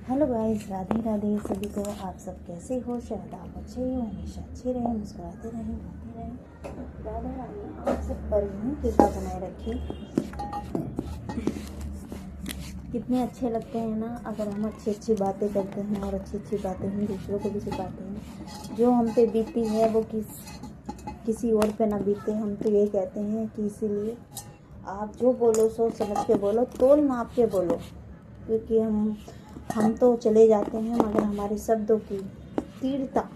Hello guys, Radhe Radhe सभी को। आप सब कैसे हो? शायद आप अच्छे हो, हमेशा अच्छे रहें, मुस्कुराते रहें, गाते रहें। राधा रानी आप सब पर ही कृपा बनाए रखिए। कितने अच्छे लगते हैं ना अगर हम अच्छी अच्छी बातें करते हैं और अच्छी अच्छी बातें हम दूसरों को भी सिखाते हैं। जो हम पे बीती है वो किसी और पे ना बीते। हम तो ये कहते हैं कि इसीलिए आप जो बोलो सोच समझ के बोलो, तोल नाप के बोलो, क्योंकि हम तो चले जाते हैं मगर हमारे शब्दों की तीव्रता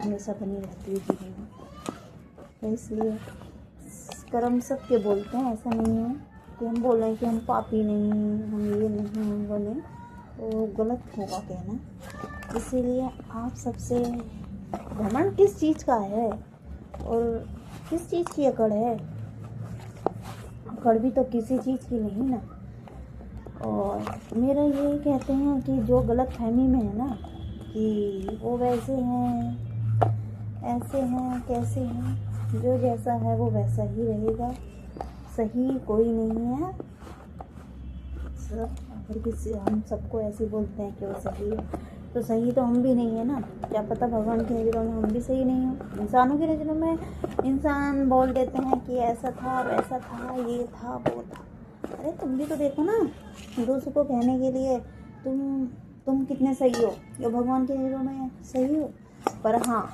हमेशा बनी रहती है जीवन में। तो इसलिए कर्म सब के बोलते हैं, ऐसा नहीं है कि हम बोल रहे हैं कि हम पापी नहीं, हम ये नहीं, हम वो नहीं, तो गलत होगा कहना। इसीलिए आप सबसे घमंड किस चीज़ का है और किस चीज़ की अकड़ है? अकड़ भी तो किसी चीज़ की नहीं ना। और मेरा ये कहते हैं कि जो गलत फहमी में है ना कि वो वैसे हैं, ऐसे हैं, कैसे हैं, जो जैसा है वो वैसा ही रहेगा, सही कोई नहीं है। सब अगर किसी हम सबको ऐसे बोलते हैं कि वो सही है, तो सही तो हम भी नहीं है ना। क्या पता भगवान की नज़रों में हम भी सही नहीं हो। इंसानों की नज़रों में इंसान बोल देते हैं कि ऐसा था, वैसा था, ये था, वो था। अरे तुम भी तो देखो ना, दूसरों को कहने के लिए तुम कितने सही हो, या भगवान की नज़रों में सही हो। पर हाँ,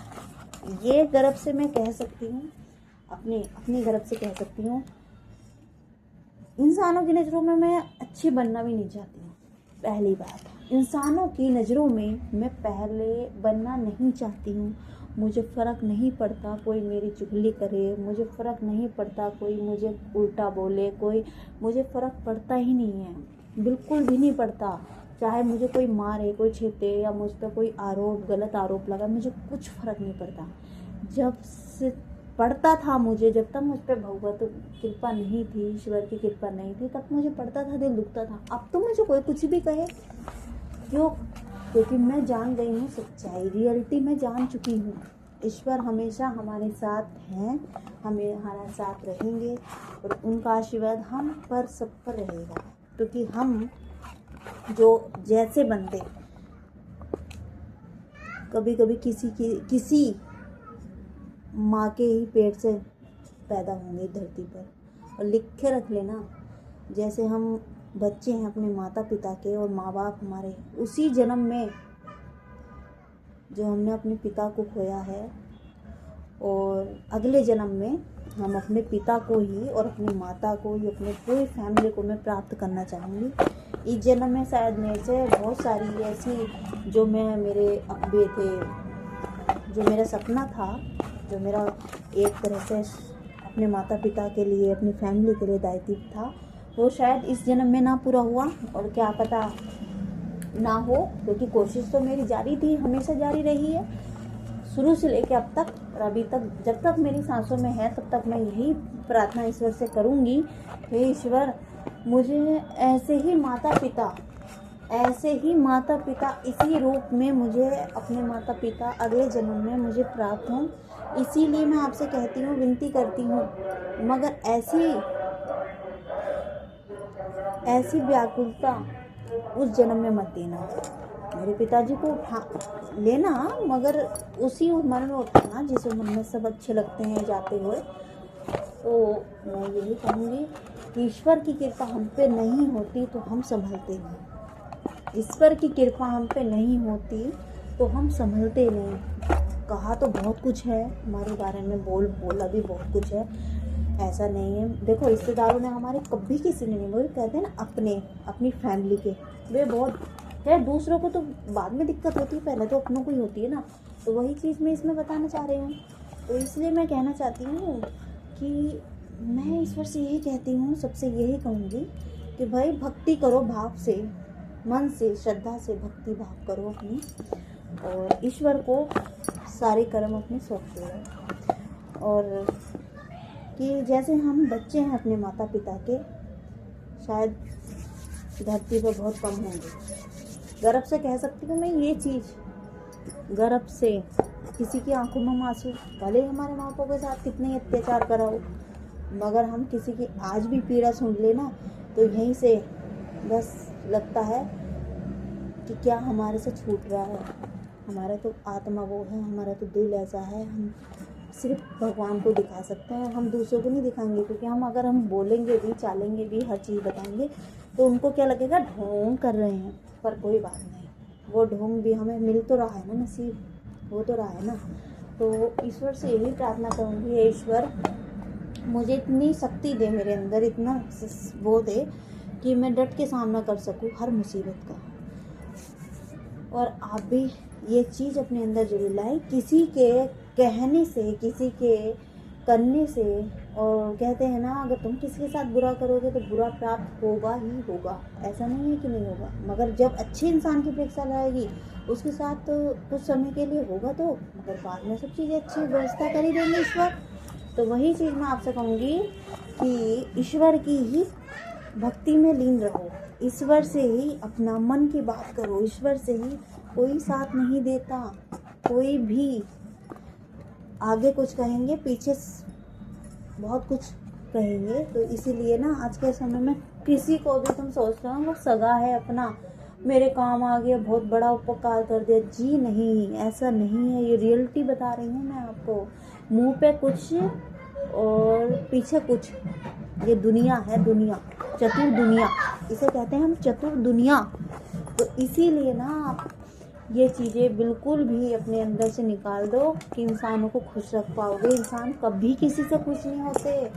ये गर्व से मैं कह सकती हूँ, अपनी गर्व से कह सकती हूँ, इंसानों की नज़रों में मैं अच्छी बनना भी नहीं चाहती हूँ। पहली बात, इंसानों की नज़रों में मैं पहले बनना नहीं चाहती हूँ। मुझे फ़र्क नहीं पड़ता कोई मेरी चुगली करे, मुझे फ़र्क नहीं पड़ता कोई मुझे उल्टा बोले, मुझे फ़र्क पड़ता ही नहीं है, बिल्कुल भी नहीं पड़ता। चाहे मुझे कोई मारे, कोई छेते, या मुझ पर कोई गलत आरोप लगा, मुझे कुछ फ़र्क नहीं पड़ता। जब से पड़ता था मुझे, जब तक मुझ पर भगवत कृपा नहीं थी, ईश्वर की कृपा नहीं थी, तब मुझे पड़ता था, दिल दुखता था। अब तो मुझे कोई कुछ भी कहे, क्यों? क्योंकि मैं जान गई हूँ सच्चाई, रियलिटी में जान चुकी हूँ। ईश्वर हमेशा हमारे साथ हैं, हमारे साथ रहेंगे, और उनका आशीर्वाद हम पर सब पर रहेगा। क्योंकि हम जो जैसे बंदे कभी कभी किसी माँ के ही पेट से पैदा होंगे धरती पर। और लिख के रख लेना, जैसे हम बच्चे हैं अपने माता पिता के और माँ बाप हमारे, उसी जन्म में जो हमने अपने पिता को खोया है, और अगले जन्म में हम अपने पिता को ही और अपनी माता को ही, अपने पूरी फैमिली को मैं प्राप्त करना चाहूँगी। इस जन्म में शायद मेरे से बहुत सारी ऐसी जो मैं मेरे अब्बे थे, जो मेरा सपना था, जो मेरा एक तरह से अपने माता पिता के लिए, अपनी फैमिली के लिए दायित्व था, वो शायद इस जन्म में ना पूरा हुआ, और क्या पता ना हो, क्योंकि कोशिश तो मेरी जारी थी, हमेशा जारी रही है, शुरू से लेकर अब तक। और अभी तक जब तक मेरी सांसों में है तब तक मैं यही प्रार्थना ईश्वर से करूँगी कि ईश्वर मुझे ऐसे ही माता पिता इसी रूप में मुझे अपने माता पिता अगले जन्म में मुझे प्राप्त हों। इसीलिए मैं आपसे कहती हूँ, विनती करती हूँ, मगर ऐसी व्याकुलता उस जन्म में मत देना। मेरे पिताजी को उठा लेना, मगर उसी उम्र में उठाना जिस उम्र में सब अच्छे लगते हैं जाते हुए। तो मैं यही कहूँगी कि ईश्वर की कृपा हम पे नहीं होती तो हम संभलते नहीं। ईश्वर की कृपा हम पे नहीं होती तो हम संभलते नहीं। कहा तो बहुत कुछ है हमारे बारे में, बोला भी बहुत कुछ है, ऐसा नहीं है। देखो, रिश्तेदारों ने हमारे कभी किसी ने नहीं बोले, कहते हैं ना अपनी फैमिली के, वे बहुत है। दूसरों को तो बाद में दिक्कत होती है, पहले तो अपनों को ही होती है ना। तो वही चीज़ मैं इसमें बताना चाह रही हूँ। तो इसलिए मैं कहना चाहती हूँ कि मैं ईश्वर से यही कहती हूँ, सबसे यही कहूँगी कि भाई भक्ति करो, भाव से, मन से, श्रद्धा से भक्ति भाव करो अपनी, और ईश्वर को सारे कर्म अपने सौंप दो। और कि जैसे हम बच्चे हैं अपने माता पिता के, शायद धरती पर बहुत कम होंगे। गर्व से कह सकती हूँ मैं ये चीज़, गर्व से। किसी की आंखों में आंसू, भले हमारे माँ बाप के साथ कितने अत्याचार करा हो, मगर हम किसी की आज भी पीड़ा सुन लेना तो यहीं से बस लगता है कि क्या हमारे से छूट रहा है। हमारा तो आत्मा वो है, हमारा तो दिल ऐसा है, हम सिर्फ भगवान को दिखा सकते हैं, हम दूसरों को नहीं दिखाएंगे। क्योंकि अगर हम बोलेंगे भी, चालेंगे भी, हर चीज़ बताएंगे तो उनको क्या लगेगा, ढोंग कर रहे हैं। पर कोई बात नहीं, वो ढोंग भी हमें मिल तो रहा है ना, नसीब हो तो रहा है ना। तो ईश्वर से यही प्रार्थना करूँगी, ईश्वर मुझे इतनी शक्ति दे, मेरे अंदर इतना वो दे कि मैं डट के सामना कर सकूँ हर मुसीबत का। और आप भी ये चीज़ अपने अंदर जरूर लाएं, किसी के कहने से, किसी के करने से। और कहते हैं ना, अगर तुम किसी के साथ बुरा करोगे तो बुरा प्राप्त होगा ही होगा, ऐसा नहीं है कि नहीं होगा। मगर जब अच्छे इंसान की परीक्षा लाएगी, उसके साथ तो कुछ समय के लिए होगा तो, मगर बाद में सब चीज़ें अच्छी व्यवस्था कर ही देंगे ईश्वर। तो वही चीज़ मैं आपसे कहूँगी कि ईश्वर की ही भक्ति में लीन रहो, ईश्वर से ही अपना मन की बात करो। ईश्वर से ही कोई साथ नहीं देता, कोई भी आगे कुछ कहेंगे, पीछे बहुत कुछ कहेंगे। तो इसीलिए ना आज के समय में किसी को भी तुम सोचते हो वो सगा है अपना, मेरे काम आ गया, बहुत बड़ा उपकार कर दिया, जी नहीं, ऐसा नहीं है। ये रियलिटी बता रही हूँ मैं आपको, मुंह पे कुछ और पीछे कुछ। ये दुनिया है, दुनिया, चतुर दुनिया इसे कहते हैं हम, चतुर दुनिया। तो इसीलिए ना आप ये चीज़ें बिल्कुल भी अपने अंदर से निकाल दो कि इंसानों को खुश रख पाओगे। इंसान कभी किसी से खुश नहीं होते।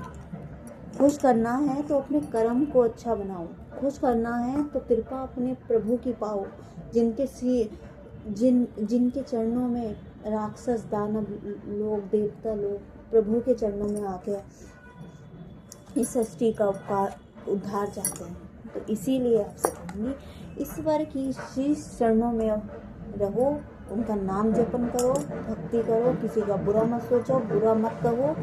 खुश करना है तो अपने कर्म को अच्छा बनाओ, खुश करना है तो कृपा अपने प्रभु की पाओ, जिनके चरणों में राक्षस, दानव लोग, देवता लोग प्रभु के चरणों में आके इस सृष्टि का उद्धार चाहते हैं। तो इसीलिए आपसे कहूँगी, ईश्वर की शीश चरणों में रहो, उनका नाम जपन करो, भक्ति करो, किसी का बुरा मत सोचो, बुरा मत कहो।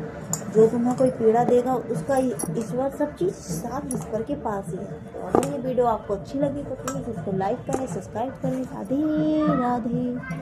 जो तुम्हें कोई पीड़ा देगा उसका ईश्वर, सब चीज़ साफ ईश्वर के पास ही है। तो अगर ये वीडियो आपको अच्छी लगी तो प्लीज़ इसको लाइक करें, सब्सक्राइब करें। राधे राधे।